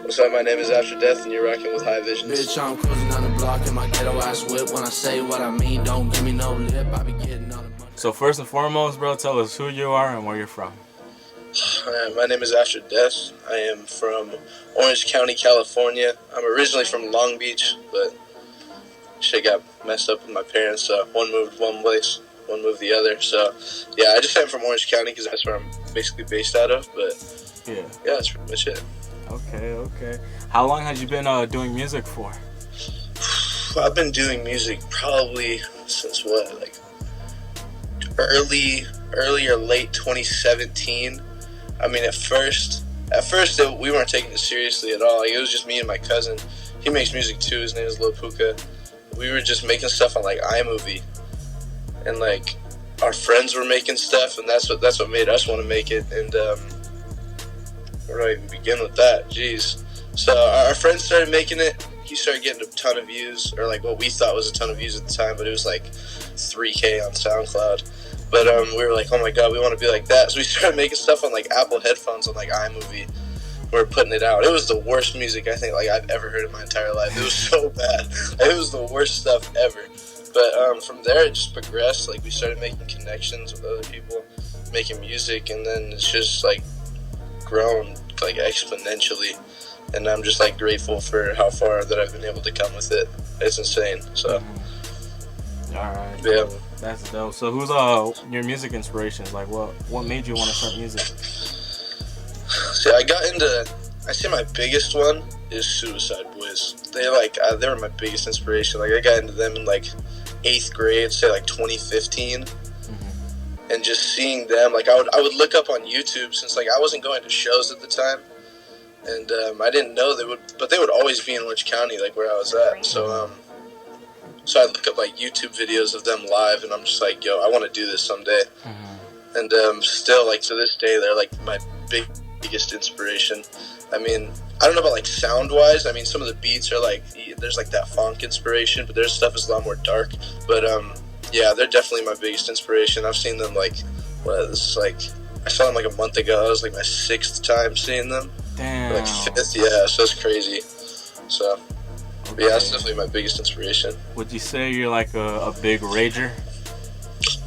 What's up? My name is Afterdeath, and you're rocking with High Visions. Bitch, I'm cruising down the block in my ghetto ass whip. When I say what I mean, don't give me no lip. I be getting all the money. So first and foremost, bro, tell us who you are and where you're from. My name is Afterdeath. I am from Orange County, California. I'm originally from Long Beach, but shit got messed up with my parents, so one moved one place, one moved the other. So, yeah, I just say I'm from Orange County because that's where I'm basically based out of, but yeah, that's pretty much it. Okay. How long have you been doing music for? I've been doing music probably since like early or late 2017. I mean, at first we weren't taking it seriously at all. Like, it was just me and my cousin. He makes music too. His name is Lil Puka. We were just making stuff on like iMovie, and like our friends were making stuff, and that's what made us want to make it. And where do I even begin with that? Jeez. So our friends started making it. He started getting a ton of views, or like what we thought was a ton of views at the time, but it was like 3K on SoundCloud. But we were like, oh my god, we want to be like that. So we started making stuff on like Apple headphones on like iMovie. We were putting it out. It was the worst music I think like I've ever heard in my entire life. It was so bad. It was the worst stuff ever. But from there it just progressed. Like, we started making connections with other people, making music, and then it's just like grown like exponentially. And I'm just like grateful for how far that I've been able to come with it. It's insane. So Alright. yeah. That's dope. So who's your music inspirations? Like, what made you want to start music? See, I say my biggest one is Suicide Boys. They were my biggest inspiration. Like, I got into them in like 8th grade, say like 2015. And just seeing them, like, I would look up on YouTube, since like I wasn't going to shows at the time. And I didn't know they would always be in Orange County, like where I was at. So I look up like YouTube videos of them live, and I'm just like, yo, I want to do this someday. And still, like, to this day, they're like my biggest inspiration. I mean, I don't know about like sound wise. I mean, some of the beats are like, there's like that funk inspiration, but their stuff is a lot more dark. But yeah, they're definitely my biggest inspiration. I've seen them like, I saw them like a month ago. It was like my 6th time seeing them. Damn. Like 5th, yeah, so it's crazy. So, but yeah, that's definitely my biggest inspiration. Would you say you're like a big rager?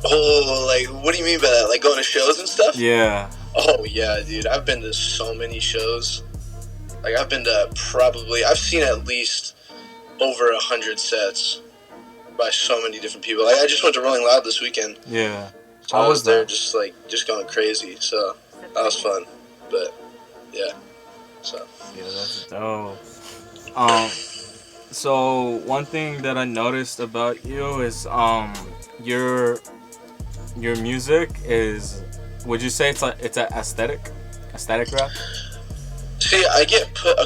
Oh, like, what do you mean by that? Like going to shows and stuff? Yeah. Oh, yeah, dude. I've been to so many shows. Like, I've seen at least over 100 sets by so many different people. Like, I just went to Rolling Loud this weekend. Yeah. So I was there just going crazy. So that was fun. But, yeah. So. Yeah, that's dope. So one thing that I noticed about you is your music is, would you say it's a aesthetic rap? See, I get put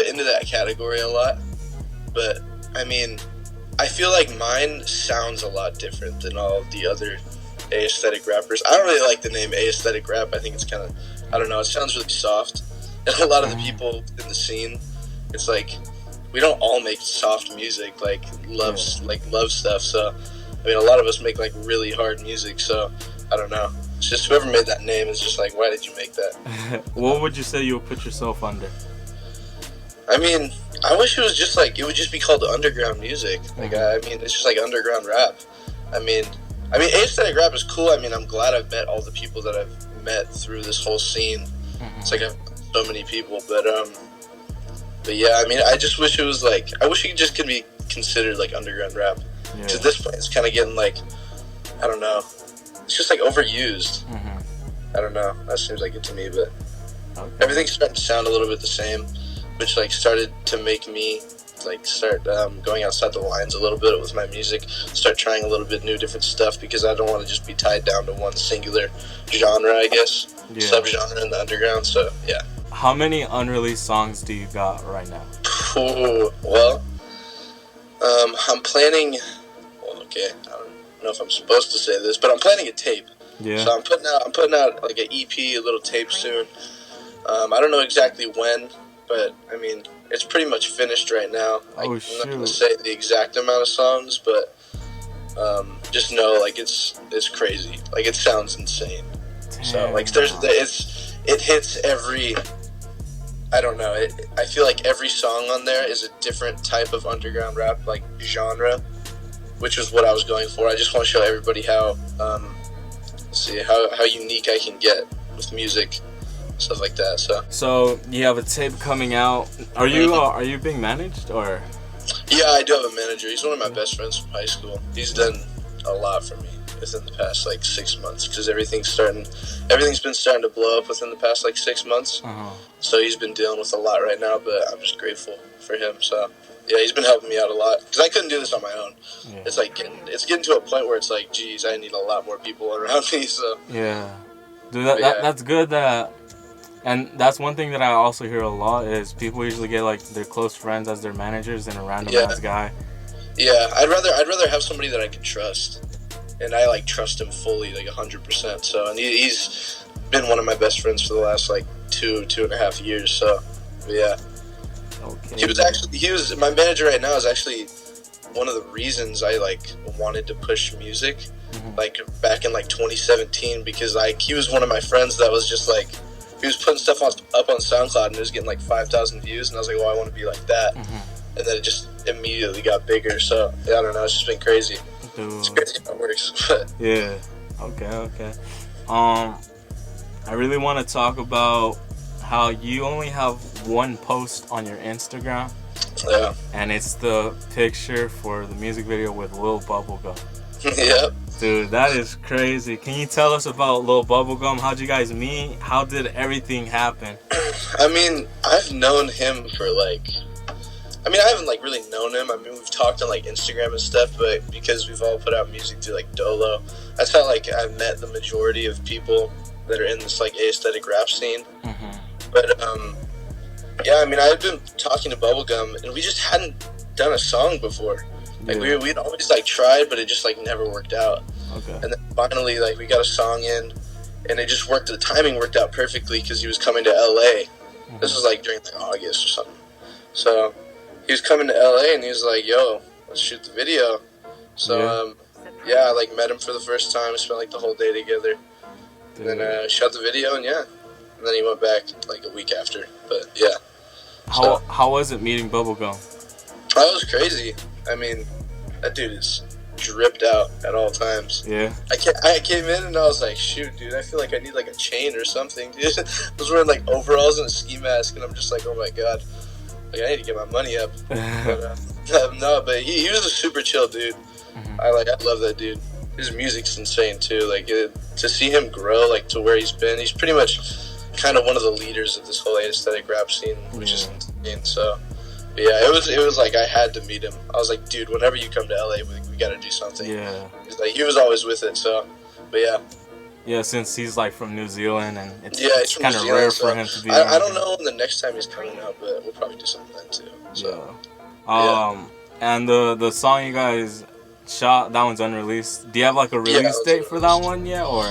into that category a lot, but I mean, I feel like mine sounds a lot different than all of the other aesthetic rappers. I don't really like the name aesthetic rap. I think it's kind of, I don't know, it sounds really soft. And a lot of the people in the scene, it's like, we don't all make soft music, like love stuff. So, I mean, a lot of us make like really hard music. So, I don't know. It's just whoever made that name is just like, why did you make that? What would you say you would put yourself under? I mean, I wish it was just like, it would just be called underground music. Like, I mean, it's just like underground rap. I mean, aesthetic rap is cool. I mean, I'm glad I've met all the people that I've met through this whole scene. It's like I've met so many people, but yeah, I mean, I just wish it was like, I wish it just could be considered like underground rap. Because at this point, it's kind of getting like, I don't know, it's just like overused. I don't know, that seems like it to me, but everything's starting to sound a little bit the same, which like started to make me like start going outside the lines a little bit with my music, start trying a little bit new different stuff, because I don't want to just be tied down to one singular genre, I guess, subgenre in the underground. So yeah. How many unreleased songs do you got right now? Well, I'm planning. Well, okay, I don't know if I'm supposed to say this, but I'm planning a tape. Yeah. So I'm putting out like an EP, a little tape soon. I don't know exactly when, but I mean, it's pretty much finished right now. I'm not gonna say the exact amount of songs, but just know like it's crazy. Like, it sounds insane. Damn. So like it hits I don't know. I feel like every song on there is a different type of underground rap, like genre, which was what I was going for. I just want to show everybody how unique I can get with music, stuff like that. So you have a tape coming out. Are you being managed or? Yeah, I do have a manager. He's one of my best friends from high school. He's done a lot for me within the past like 6 months because everything's been starting to blow up within the past like 6 months. So he's been dealing with a lot right now, but I'm just grateful for him. So yeah, he's been helping me out a lot because I couldn't do this on my own. Yeah. It's like getting to a point where it's like, geez, I need a lot more people around me. So yeah, dude, that's good. And that's one thing that I also hear a lot is people usually get like their close friends as their managers than a random ass guy. Yeah, I'd rather have somebody that I can trust, and I like trust him fully, like 100%. So, and he's been one of my best friends for the last like 2.5 years. So, yeah. Okay. He was my manager right now. Is actually one of the reasons I like wanted to push music, like back in like 2017, because like he was one of my friends that was just like. He was putting stuff up on SoundCloud and it was getting like 5,000 views, and I was like, well, I want to be like that. And then it just immediately got bigger. So yeah, I don't know, it's just been crazy. Dude. It's crazy how it works. Yeah. Okay. I really want to talk about how you only have one post on your Instagram. Yeah. And it's the picture for the music video with Lil Bubblegum. Yep. Dude, that is crazy. Can you tell us about Lil Bubblegum? How'd you guys meet? How did everything happen? I mean, I've known him for like... I mean, I haven't like really known him. I mean, we've talked on like Instagram and stuff, but because we've all put out music through like Dolo, that's how like I've met the majority of people that are in this like aesthetic rap scene. But yeah, I mean, I've been talking to Bubblegum, and we just hadn't done a song before. Like we'd always like tried, but it just like never worked out. Okay. And then finally, like we got a song in, and it just worked. The timing worked out perfectly because he was coming to LA. This was like during like August or something. So he was coming to LA, and he was like, "Yo, let's shoot the video." So yeah, I like met him for the first time. We spent like the whole day together, and then shot the video, and and then he went back like a week after. But yeah. How was it meeting Bubblegum? That was crazy. I mean, that dude is dripped out at all times. Yeah. I came in and I was like, shoot, dude, I feel like I need like a chain or something, dude. I was wearing like overalls and a ski mask, and I'm just like, oh my god, like I need to get my money up. But, no, but he was a super chill dude. I love that dude. His music's insane too. Like to see him grow like to where he's been, he's pretty much kind of one of the leaders of this whole aesthetic rap scene, which is insane. So. Yeah, it was like I had to meet him. I was like, dude, whenever you come to LA, we got to do something. Yeah. He was always with it, so, but yeah. Yeah, since he's like from New Zealand, and it's kind of rare for him to be. I don't know when the next time he's coming out, but we'll probably do something then too. So. Yeah. And the song you guys shot, that one's unreleased. Do you have like a release date for that one yet, or?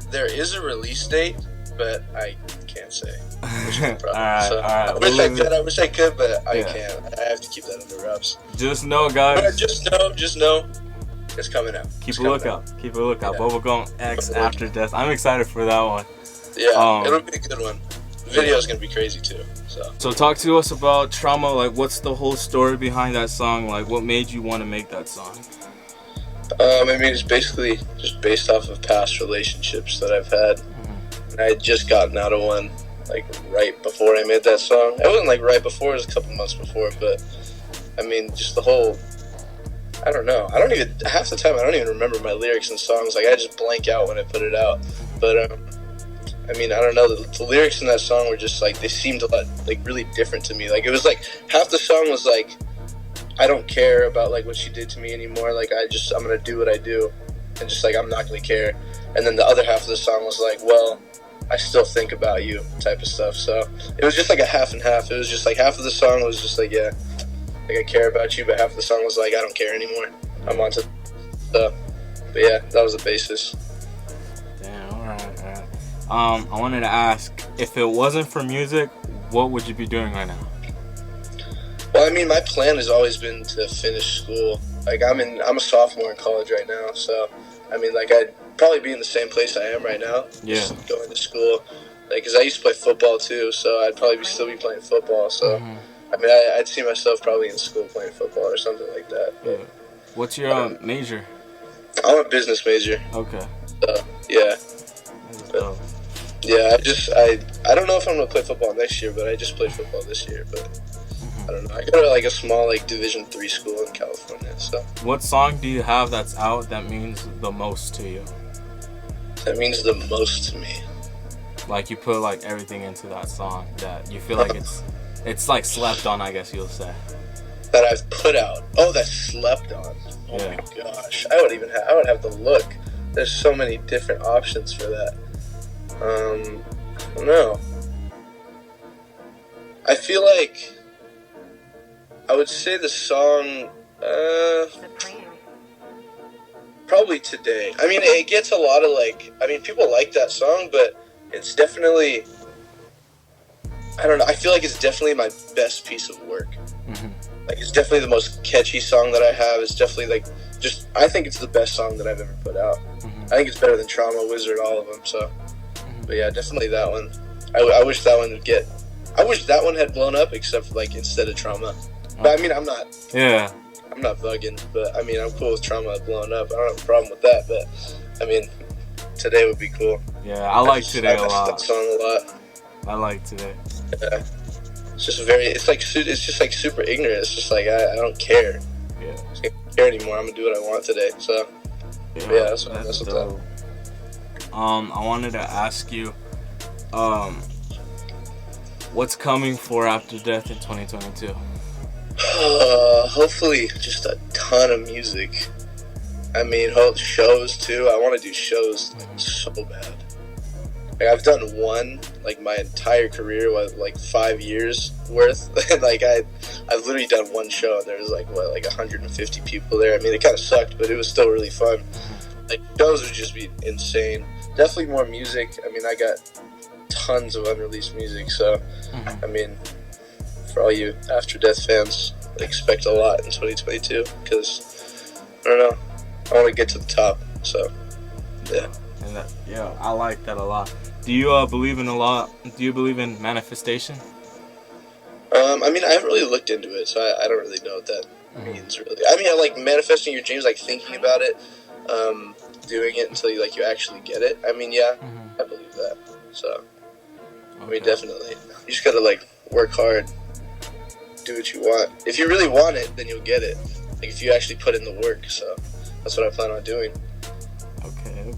There is a release date, but I can't say. Alright. I wish I could, but I can't. I have to keep that under wraps. Just know, guys. Just know, it's coming out. Keep a lookout. Yeah. Bubblegum X Afterdeath. I'm excited for that one. Yeah, it'll be a good one. The video's gonna be crazy too. So talk to us about Trauma. Like, what's the whole story behind that song? Like, what made you want to make that song? I mean, it's basically just based off of past relationships that I've had. And I had just gotten out of one. Like right before I made that song. It wasn't like right before, it was a couple months before, but I mean, just the whole, I don't know. Half the time I don't even remember my lyrics and songs. Like I just blank out when I put it out. But I mean, I don't know. The lyrics in that song were just like, they seemed a lot like really different to me. Like it was like half the song was like, I don't care about like what she did to me anymore. Like I'm gonna do what I do, and just like I'm not gonna care. And then the other half of the song was like, well, I still think about you type of stuff. So it was just like a half and half. It was just like half of the song was just like, yeah, like I care about you, but half of the song was like, I don't care anymore. I'm on to stuff. But yeah, that was the basis. Damn, alright. I wanted to ask, if it wasn't for music, what would you be doing right now? Well, I mean, my plan has always been to finish school. Like I'm a sophomore in college right now, so I mean, like I'd probably be in the same place I am right now. Yeah. Just going to school, Like, cause I used to play football too, so I'd probably still be playing football. So, I mean, I'd see myself probably in school playing football or something like that. Yeah. What's your major? I'm a business major. Okay. Yeah. Dope. Yeah, I don't know if I'm gonna play football next year, but I just played football this year. But I don't know. I go to like a small like Division III school in California. So. What song do you have that's out that means the most to you? That means the most to me. Like you put like everything into that song that you feel like it's like slept on, I guess you'll say. That I've put out. Oh, that's slept on. Oh Yeah. my gosh, I would have to look. There's so many different options for that. I don't know. I feel like I would say the song. Probably Today. I mean, it gets a lot of like. I mean, people like that song, but it's definitely. I don't know. I feel like it's definitely my best piece of work. Like, it's definitely the most catchy song that I have. It's definitely like I think it's the best song that I've ever put out. I think it's better than Trauma, Wizard, all of them. So, but yeah, definitely that one. I wish that one would get. I wish that one had blown up, except like instead of Trauma. But I mean, I'm not. Yeah. I'm not bugging, but I mean, I'm cool with Trauma blowing up. I don't have a problem with that, but I mean, Today would be cool. Yeah, I like Today a lot. That song a lot. I like Today. Yeah. It's just it's just like super ignorant. It's just like I don't care. Yeah. I don't care anymore. I'm gonna do what I want today. So yeah, that's what's up. I wanted to ask you, what's coming for Afterdeath in 2022? Hopefully, just a ton of music. I mean, shows too. I want to do shows so bad. Like, I've done one, like, my entire career was like 5 years worth. Like, I've literally done one show, and there was like 150 people there. I mean, it kind of sucked, but it was still really fun. Like, shows would just be insane. Definitely more music. I mean, I got tons of unreleased music, so I mean, for all you Afterdeath fans, expect a lot in 2022, because I don't know, I want to get to the top. So yeah. And I like that a lot. Do you believe in manifestation? I mean, I haven't really looked into it, so I don't really know what that means, really. I mean, I like manifesting your dreams, like thinking about it, doing it until you actually get it. I mean, yeah, I believe that. So, I mean, definitely. You just gotta work hard, do what you want. If you really want it, then you'll get it. Like, if you actually put in the work. So, that's what I plan on doing. Okay.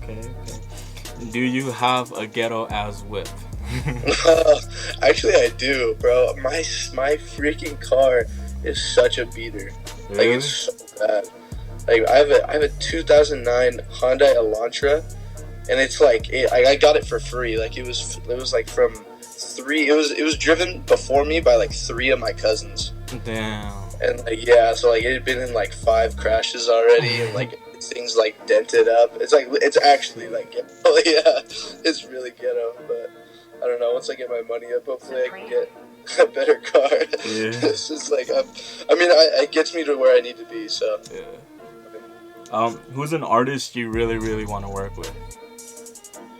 Do you have a ghetto-ass whip? Actually, I do, bro. My freaking car is such a beater. Really? Like, it's so bad. Like, I have a 2009 Hyundai Elantra, and it's I got it for free. Like, it was like from three. It was driven before me by 3 of my cousins. Damn. And so it had been in 5 crashes already, and things dented up. It's actually oh yeah, it's really ghetto. But I don't know. Once I get my money up, hopefully I can get a better car. Yeah. It's just it gets me to where I need to be. So yeah. Who's an artist you really, really want to work with?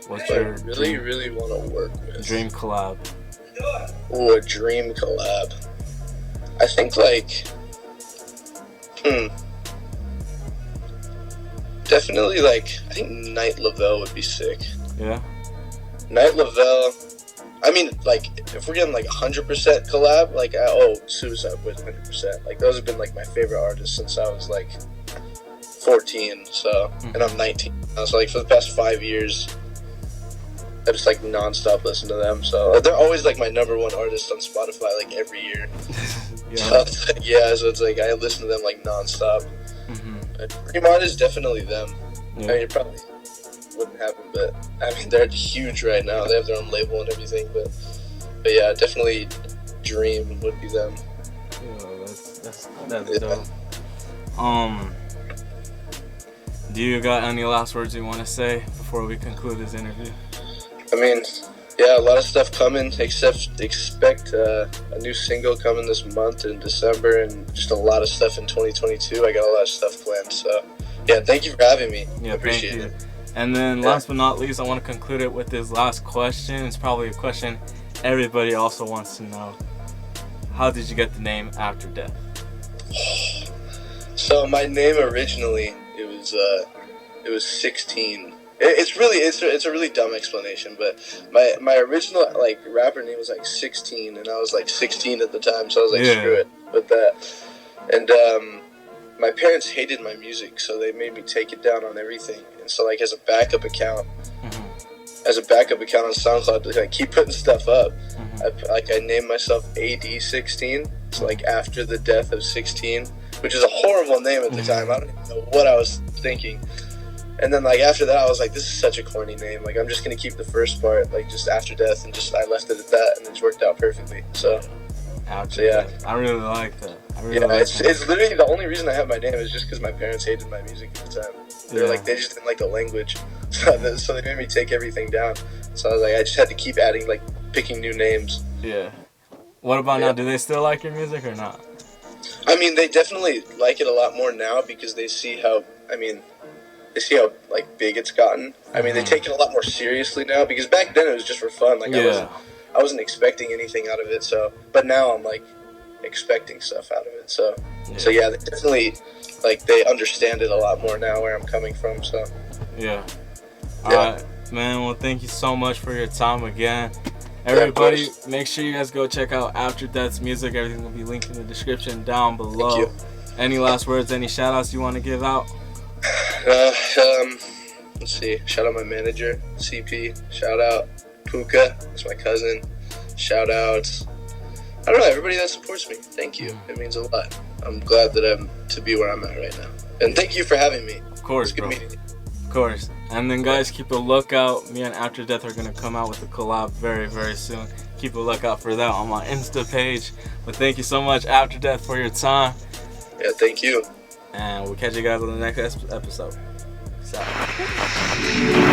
What's your really want to work with? Dream collab. Ooh, a dream collab. I think definitely I think Night Lavelle would be sick. Yeah. Night Lavelle. I mean, if we're getting 100% collab, Suicide Boys 100%. Those have been my favorite artists since I was 14. So, and I'm 19 now. So for the past 5 years, I just nonstop listen to them. So they're always my number one artist on Spotify every year. Yeah. So it's I listen to them nonstop. Dream artist, definitely them. Yeah. I mean, it probably wouldn't happen, but I mean, they're huge right now. They have their own label and everything, but yeah, definitely Dream would be them. Yeah, that's dope. Do you got any last words you want to say before we conclude this interview? I mean, yeah, a lot of stuff coming. Expect a new single coming this month in December, and just a lot of stuff in 2022. I got a lot of stuff planned. So, yeah, thank you for having me. Yeah, I appreciate it. And then last but not least, I want to conclude it with this last question. It's probably a question everybody also wants to know. How did you get the name Afterdeath? So my name originally, it was 16. It's a really dumb explanation, but my original like rapper name was like 16, and I was like 16 at the time, so I was like, screw it with that. And my parents hated my music, so they made me take it down on everything. And so like as a backup account on SoundCloud to like keep putting stuff up, I named myself AD16, so like after the death of 16, which is a horrible name at the time. I don't even know what I was thinking. And then like after that, I was like, this is such a corny name. Like I'm just gonna keep the first part like just after death, and just I left it at that, and it's worked out perfectly. So yeah, I really like that. It's literally the only reason I have my name is just because my parents hated my music at the time. They're like, they just didn't like the language, so they made me take everything down. So I was like, I just had to keep adding, like picking new names. Yeah. What about now? Do they still like your music or not? I mean, they definitely like it a lot more now because they see how like big it's gotten. I mean, they take it a lot more seriously now because back then it was just for fun. Like I wasn't expecting anything out of it. So, but now I'm like expecting stuff out of it. So yeah, they definitely like they understand it a lot more now where I'm coming from. So all right, man. Well, thank you so much for your time again. Everybody, make sure you guys go check out Afterdeath's music. Everything will be linked in the description down below. Thank you. Any last words? Any shout outs you want to give out? Let's see. Shout out my manager, CP. Shout out Puka. That's my cousin. Shout out, I don't know, everybody that supports me. Thank you. It means a lot. I'm glad that I'm to be where I'm at right now. And thank you for having me. Of course, bro. Of course. And then guys, keep a lookout. Me and Afterdeath are gonna come out with a collab very, very soon. Keep a lookout for that on my Insta page. But thank you so much, Afterdeath, for your time. Yeah, thank you. And we'll catch you guys on the next episode. Peace out.